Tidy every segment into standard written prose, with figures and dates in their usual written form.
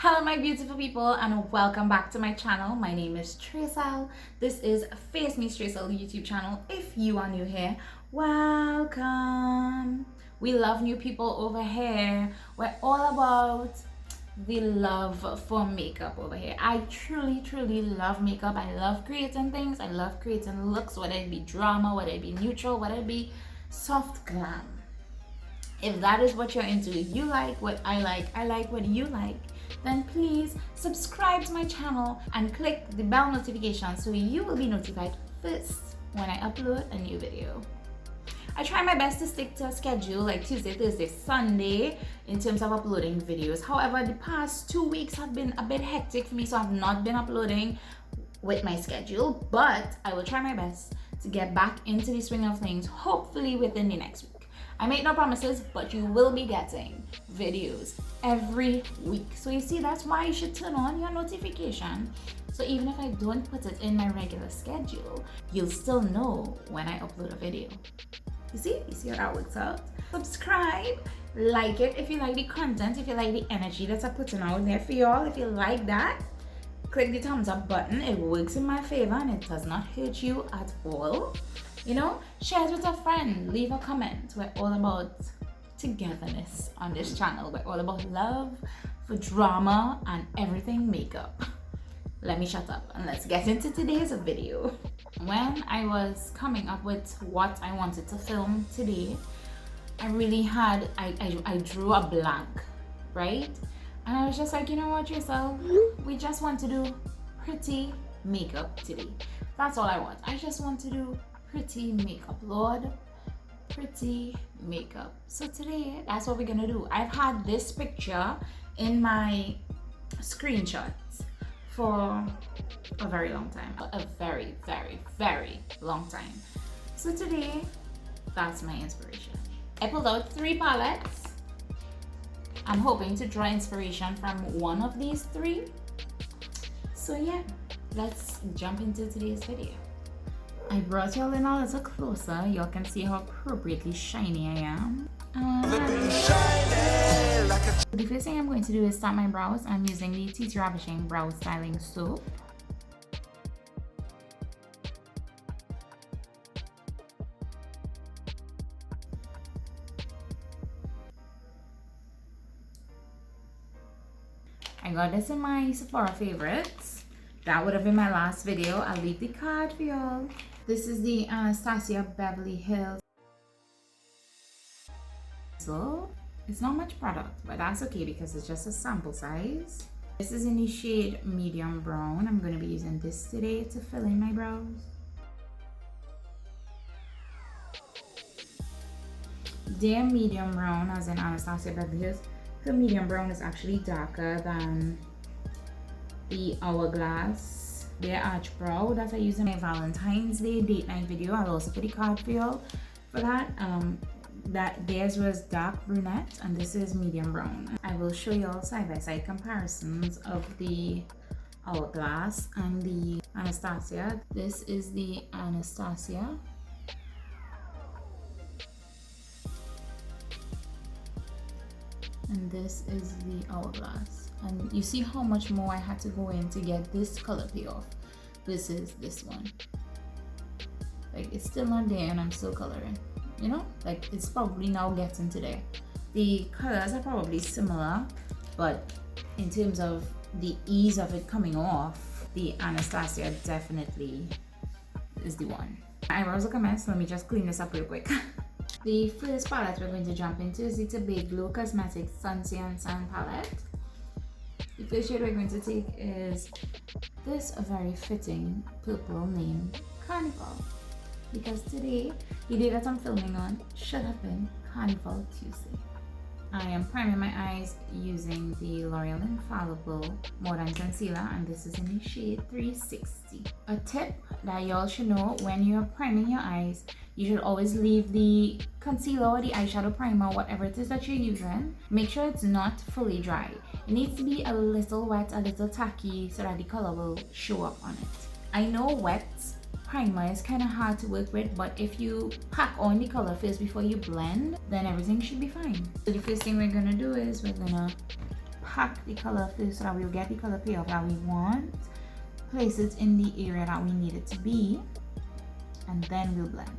Hello my beautiful people and welcome back to my channel. My name is Tracell. This is Facemeetstracell YouTube channel. If you are new here, welcome. We love new people over here. We're all about the love for makeup over here. I truly love makeup. I love creating things. I love creating looks, whether it be drama, whether it be neutral, whether it be soft glam. If that is what you're into, you like what I like what you like, then please subscribe to my channel and click the bell notification so you will be notified first when I upload a new video. I try my best to stick to a schedule like Tuesday, Thursday, Sunday in terms of uploading videos. However, the past 2 weeks have been a bit hectic for me, so I've not been uploading with my schedule, but I will try my best to get back into the swing of things, hopefully within the next week. I make no promises, but you will be getting videos every week. So you see, that's why you should turn on your notification. So even if I don't put it in my regular schedule, you'll still know when I upload a video. You see how that works out? Subscribe, like it if you like the content, if you like the energy that I'm putting out there for y'all. If you like that, click the thumbs up button. It works in my favor and it does not hurt you at all. You know, share it with a friend, leave a comment. We're all about togetherness on this channel. We're all about love for drama and everything makeup. Let me shut up and let's get into today's video. When I was coming up with what I wanted to film today, I really had, I drew a blank, right? And I was just like, you know what, Tracell, we just want to do pretty makeup today. That's all I want. I just want to do pretty makeup, Lord, pretty makeup. So today, that's what we're gonna do. I've had this picture in my screenshots for a very long time, a very long time. So today, that's my inspiration. I pulled out 3 palettes. I'm hoping to draw inspiration from one of these 3. So yeah, let's jump into today's video. I brought y'all in a little closer. Y'all can see how appropriately shiny I am. The first thing I'm going to do is start my brows. I'm using the TIK Brow Styling Soap. I got this in my Sephora favorites. That would have been my last video. I'll leave the card for y'all. This is the Anastasia Beverly Hills. So it's not much product, but that's okay because it's just a sample size. This is in the shade medium brown. I'm going to be using this today to fill in my brows. Their medium brown, as in Anastasia Beverly Hills, the medium brown is actually darker than the Hourglass. Their arch brow that I use in my Valentine's Day date night video. I'll also put the card for y'all for that. That theirs was dark brunette and this is medium brown. I will show y'all side-by-side comparisons of the Hourglass and the Anastasia. This is the Anastasia. And this is the Hourglass. And you see how much more I had to go in to get this color payoff versus this one. Like, it's still not there and I'm still coloring. You know, like, it's probably now getting to there. The colors are probably similar, but in terms of the ease of it coming off, the Anastasia definitely is the one. My eyebrows look a mess. Let me just clean this up real quick. The first palette we're going to jump into is the Tobago Cosmetics Sunsea and Sun palette. The first shade we're going to take is this very fitting purple named Carnival, because today, the day that I'm filming on, should have been Carnival Tuesday. I am priming my eyes using the L'Oreal Infallible Modern Concealer, and this is in the shade 360. A tip that y'all should know: when you're priming your eyes, you should always leave the concealer or the eyeshadow primer, whatever it is that you're using, make sure it's not fully dry. It needs to be a little wet, a little tacky, so that the color will show up on it. I know wet primer is kind of hard to work with, but if you pack on the color first before you blend, then everything should be fine. So the first thing we're gonna do is we're gonna pack the color first so that we'll get the color payoff that we want, place it in the area that we need it to be, and then we'll blend.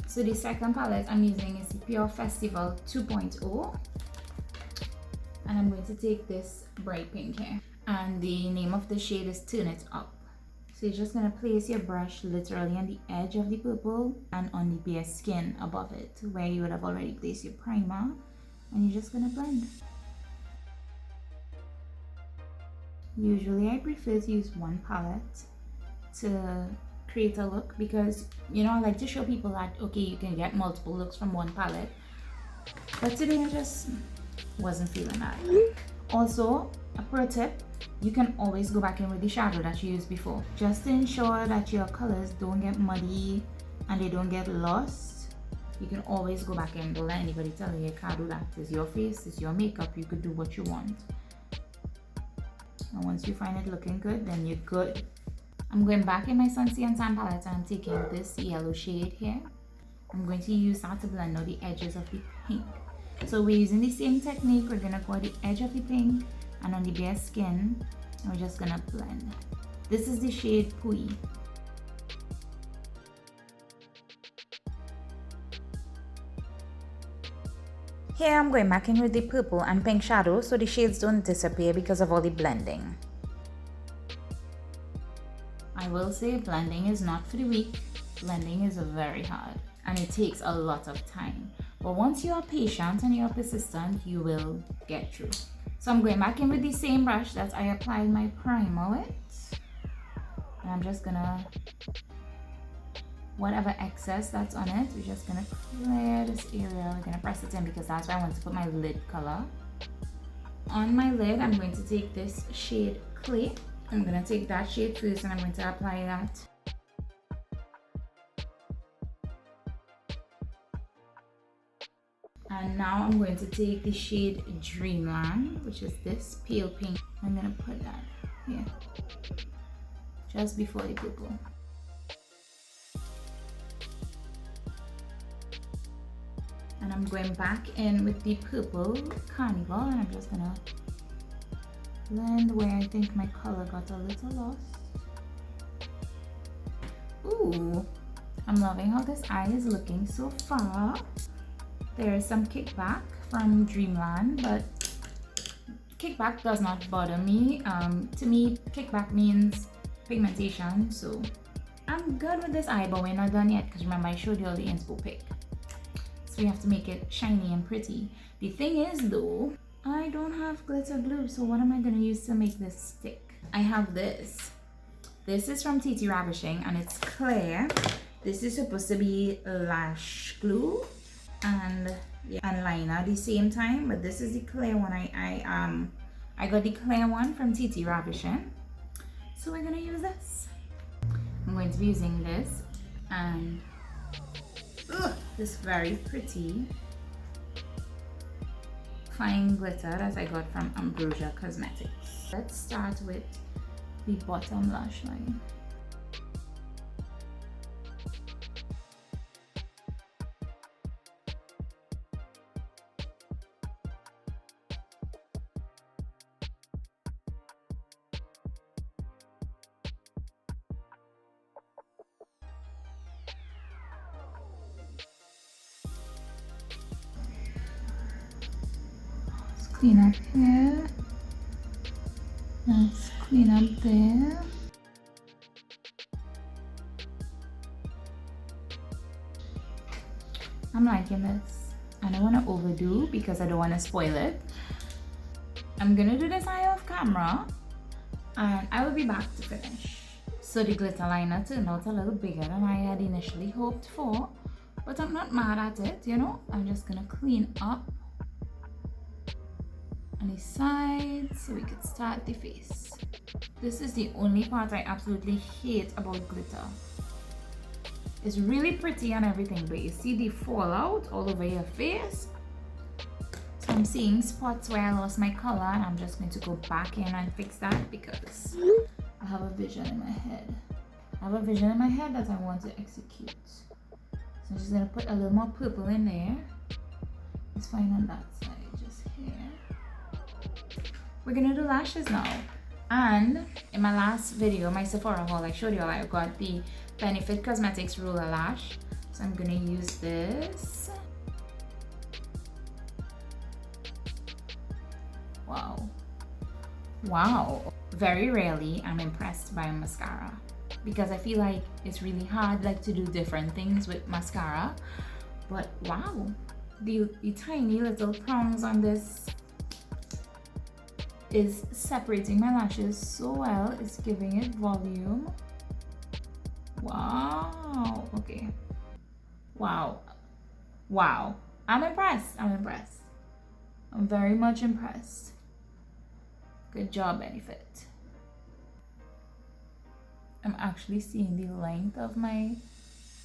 So the second palette I'm using is the Pure Festival 2.0, and I'm going to take this bright pink here, and the name of the shade is Turn It Up. So you're just going to place your brush literally on the edge of the purple and on the bare skin above it where you would have already placed your primer, and you're just going to blend. Usually I prefer to use one palette to create a look, because you know, I like to show people that okay, you can get multiple looks from one palette, but today I just wasn't feeling that. Also, a pro tip, you can always go back in with the shadow that you used before, just to ensure that your colors don't get muddy and they don't get lost. You can always go back in. Don't let anybody tell you can't do that. It's your face, it's your makeup, you could do what you want, and once you find it looking good, then you're good. I'm going back in my Sunset and Tan palette, and I'm taking this yellow shade here. I'm going to use that to blend out the edges of the pink. So we're using the same technique. We're going to go at the edge of the pink and on the bare skin, and we're just going to blend. This is the shade Pui. Here I'm going back in with the purple and pink shadow so the shades don't disappear because of all the blending. I will say blending is not for the weak. Blending is very hard and it takes a lot of time. But once you are patient and you are persistent, you will get through. So I'm going back in with the same brush that I applied my primer with. And I'm just gonna, whatever excess that's on it, we're just gonna clear this area. We're gonna press it in because that's where I want to put my lid color. On my lid, I'm going to take this shade Clay. I'm going to take that shade first and I'm going to apply that. And now I'm going to take the shade Dreamland, which is this pale pink. I'm going to put that here, just before the purple. And I'm going back in with the purple Carnival, and I'm just going to blend where I think my color got a little lost. Ooh, I'm loving how this eye is looking so far. There is some kickback from Dreamland, but kickback does not bother me. To me, kickback means pigmentation, so I'm good with this eye, but we're not done yet because remember I showed you all the inspo pick. So we have to make it shiny and pretty. The thing is though, I don't have glitter glue, so what am I going to use to make this stick? I have this. This is from TT Ravishing and it's clear. This is supposed to be lash glue and liner at the same time, but this is the clear one. I got the clear one from TT Ravishing, so we're going to use this. I'm going to be using this and this very pretty fine glitter that I got from Ambrosia Cosmetics. Let's start with the bottom lash line. Clean up here. Let's clean up there. I'm liking this. I don't want to overdo because I don't want to spoil it. I'm gonna do this eye off camera and I will be back to finish. So the glitter liner turned out a little bigger than I had initially hoped for, but I'm not mad at it, you know. I'm just gonna clean up on the sides so we could start the face. This is the only part I absolutely hate about glitter. It's really pretty and everything, but you see the fallout all over your face. So I'm seeing spots where I lost my color and I'm just going to go back in and fix that because I have a vision in my head. I have a vision in my head that I want to execute. So I'm just gonna put a little more purple in there. It's fine on that side, just here. We're gonna do lashes now. And in my last video, my Sephora haul, I showed you all I got the Benefit Cosmetics Ruler Lash. So I'm gonna use this. Wow. Wow. Very rarely I'm impressed by mascara because I feel like it's really hard like to do different things with mascara. But wow, the tiny little prongs on this is separating my lashes so well. It's giving it volume. Wow. Okay. Wow. Wow. I'm impressed. I'm impressed. I'm very much impressed. Good job, Benefit. I'm actually seeing the length of my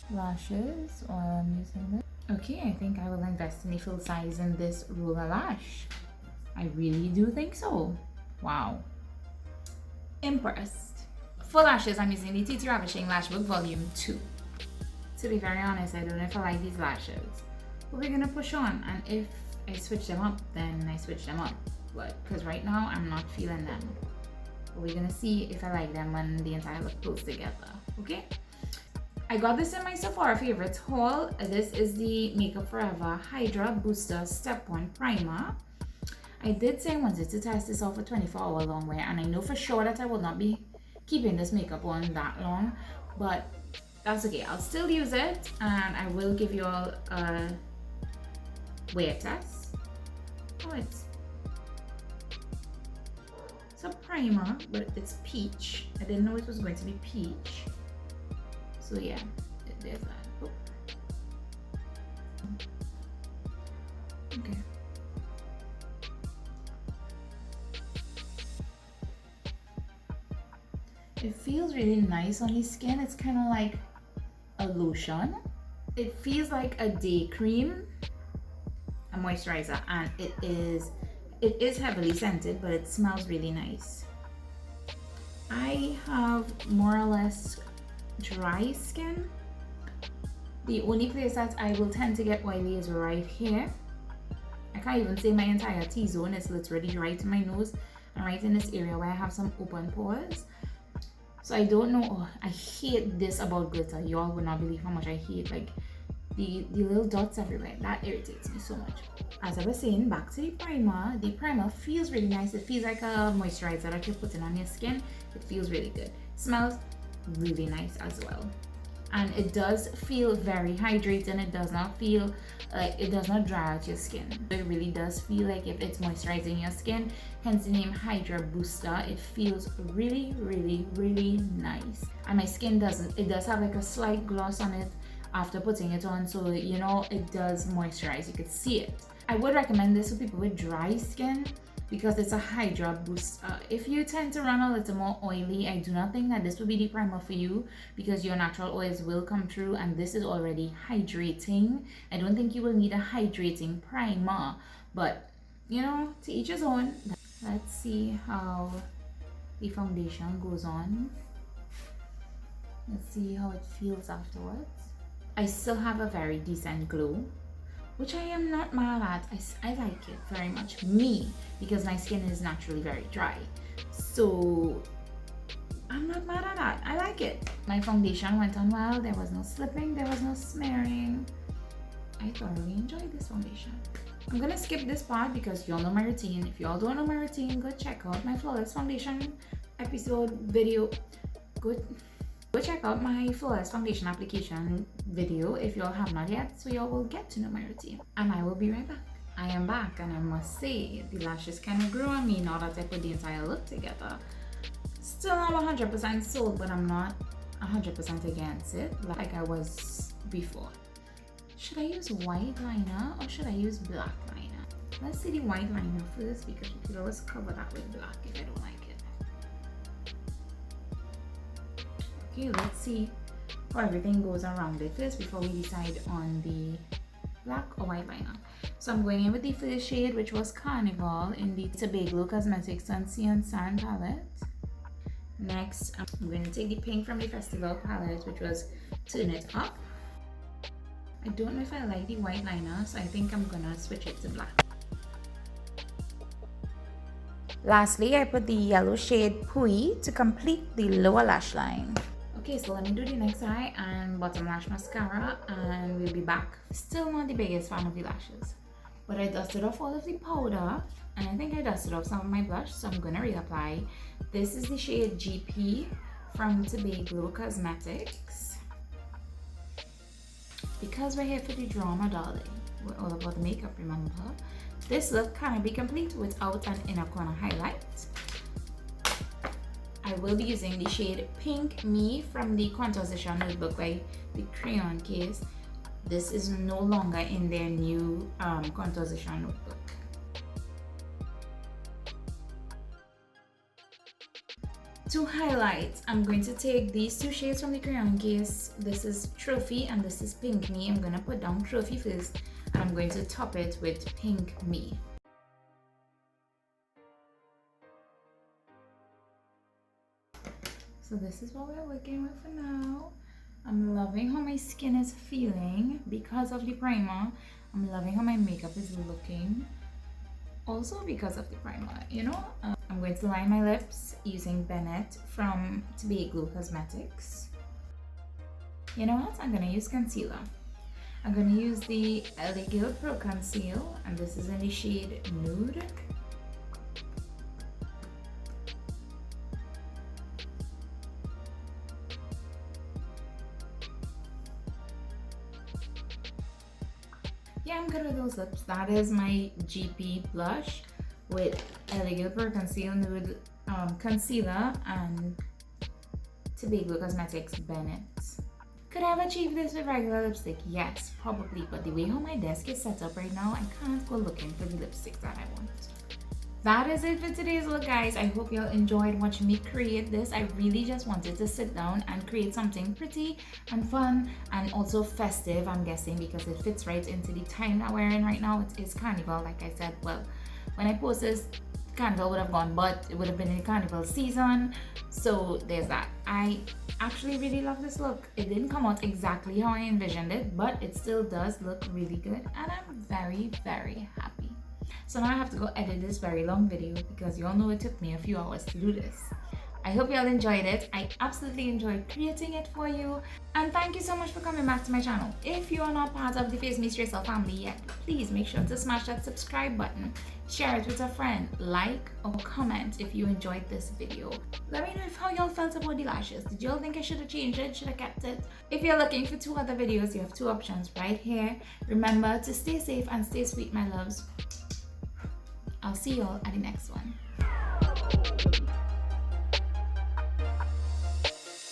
lashes while I'm using this. Okay, I think I will invest in the full size in this ruler lash. I really do think so. Wow. Impressed. For lashes, I'm using the TT Ravishing Lash Book Volume 2. To be very honest, I don't know if I like these lashes. But we're gonna push on, and if I switch them up, then I switch them up. But because right now I'm not feeling them. But we're gonna see if I like them when the entire look pulls together. Okay? I got this in my Sephora Favorites haul. This is the Makeup Forever Hydra Booster Step 1 Primer. I did say I wanted to test this out for 24-hour long wear, and I know for sure that I will not be keeping this makeup on that long, but that's okay. I'll still use it, and I will give you all a wear test. Oh, it's a primer, but it's peach. I didn't know it was going to be peach. So yeah, there's that. Oh. Okay. It feels really nice on the skin. It's kind of like a lotion. It feels like a day cream, a moisturizer, and it is heavily scented, but it smells really nice. I have more or less dry skin. The only place that I will tend to get oily is right here. I can't even say my entire T-zone is literally right in my nose and right in this area where I have some open pores. So I don't know. Oh, I hate this about glitter. You all would not believe how much I hate like the little dots everywhere. That irritates me so much. As I was saying, back to the primer. The primer feels really nice. It feels like a moisturizer that you're putting on your skin. It feels really good. Smells really nice as well. And it does feel very hydrating. It does not feel like it does not dry out your skin. It really does feel like if it's moisturizing your skin, hence the name Hydra Booster. It feels really, really, really nice. And my skin does have like a slight gloss on it after putting it on, so you know it does moisturize. You could see it. I would recommend this for people with dry skin because it's a Hydra Booster. If you tend to run a little more oily, I do not think that this will be the primer for you because your natural oils will come through and this is already hydrating. I don't think you will need a hydrating primer, but you know, to each his own. Let's see how the foundation goes on. Let's see how it feels afterwards. I still have a very decent glow, which I am not mad at. I like it very much. Me, because my skin is naturally very dry. So I'm not mad at that. I like it. My foundation went on well. There was no slipping. There was no smearing. I thoroughly enjoyed this foundation. I'm gonna skip this part because y'all know my routine. If y'all don't know my routine, go check out my flawless foundation episode video. Go check out my flawless foundation application video if y'all have not yet, so y'all will get to know my routine. And I will be right back. I am back, and I must say the lashes kind of grew on me now that I put the entire look together. Still not 100% sold, but I'm not 100% against it like I was before. Should I use white liner or should I use black liner? Let's see the white liner first because we could always cover that with black if I don't like it. Okay, let's see how everything goes around it first before we decide on the black or white liner. So I'm going in with the first shade, which was Carnival in the Tobago Cosmetics Sun Sea and Sand palette. Next, I'm going to take the pink from the festival palette, which was Turn It Up. I don't know if I like the white liner, so I think I'm gonna switch it to black. Lastly, I put the yellow shade Pui to complete the lower lash line. Okay, so let me do the next eye and bottom lash mascara, and we'll be back. Still not the biggest fan of the lashes, but I dusted off all of the powder, and I think I dusted off some of my blush, so I'm gonna reapply. This is the shade GP from Tobago Cosmetics. Because we're here for the drama, darling, we're all about the makeup, remember? This look cannot be complete without an inner corner highlight. I will be using the shade Pink Me from the Composition Notebook by the Crayon Case. This is no longer in their new Composition Notebook. To highlight, I'm going to take these two shades from the Crayon Case. This is Trophy and this is Pink Me. I'm going to put down Trophy first and I'm going to top it with Pink Me. So this is what we're working with for now. I'm loving how my skin is feeling because of the primer. I'm loving how my makeup is looking. Also because of the primer, you know. I'm going to line my lips using Bennett from Tobago Cosmetics. You know what? I'm going to use concealer. I'm going to use the Elegant Pro Conceal, and this is in the shade Nude. Yeah, I'm good with those lips. That is my GP blush with Elegant Pro Conceal Nude Concealer and Tobago Cosmetics Bennett. Could I have achieved this with regular lipstick? Yes, probably, but the way how my desk is set up right now, I can't go looking for the lipstick that I want. That is it for today's look, guys. I hope y'all enjoyed watching me create this. I really just wanted to sit down and create something pretty and fun and also festive, I'm guessing, because it fits right into the time that we're in right now. It is carnival, like I said. Well, when I post this, carnival would have gone, but it would have been in the carnival season, so there's that. I actually really love this look. It didn't come out exactly how I envisioned it, but it still does look really good, and I'm very, very happy. So now I have to go edit this very long video because you all know it took me a few hours to do this. I hope you all enjoyed it. I absolutely enjoyed creating it for you. And thank you so much for coming back to my channel. If you are not part of the Facemeetstracell family yet, please make sure to smash that subscribe button. Share it with a friend. Like or comment if you enjoyed this video. Let me know how y'all felt about the lashes. Did y'all think I should have changed it? Should have kept it? If you're looking for 2 other videos, you have 2 options right here. Remember to stay safe and stay sweet, my loves. I'll see y'all at the next one.